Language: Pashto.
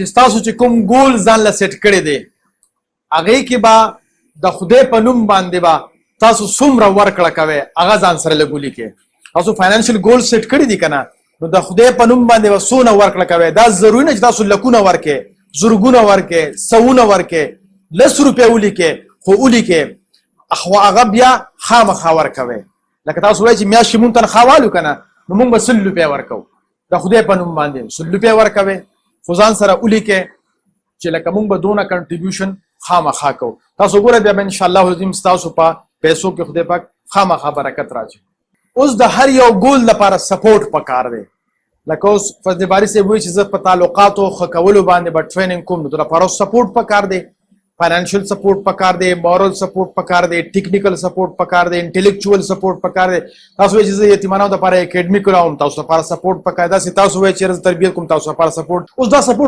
چې تاسو چې کوم ګول ځان له سیټ کړی دی هغې کې به د خدای په نوم باندې به تاسو څومره ورکړه کوئ هغه ځان سره لږ ولیکئ. تاسو فاینانشل ګول سیټ کړي دي که نه نو د خدای په نوم باندې به څونه ورکړه کوئ. دا ضروري نه چې تاسو لکونه ورکړئ، زرګونه ورکړئ، سوونه ورکړئ، 10 روپۍ ولیکئ، خو ولیکئ خو هغه بیا خامخا ورکوئ. لکه تاسو وایئ چې میاشتې مونږ تنخوا والو که نه نو مونږ به 100 روپۍ ورکوو د خدای په نوم باندې 100 روپۍ ورکوئ، خو ځان سره ولیکئ چې لکه مونږ به دونه کنټریبیوشن خامخا کوو. تاسو ګوره بیا به انشاءالله العظیم ستاسو په پیسو کې خدای پاک خامخا برکت راځي. اوس د هر یو ګول لپاره سپورټ پکار دی. لکه اوس فضل باري صاحب وایي چې زه په تعلقاتو ښه کولو باندې به ټریننګ کوم نو د لپاره سپورټ پکار دی. فاینانشل سپورټ پکار دی، مورل سپورټ پکار دی، ټیکنیکل سپورټ پکار دی، انټلیکچوال سپورټ پکار دی. تاسو وایئ چې زه یتیمانو دپاره اکیډمي کوم تاسو لپاره سپورټ پکار دی. داسې تاسو وایئ چې زه تربیت کوم تاسو لپاره سپورټ. اوس دا سپورټ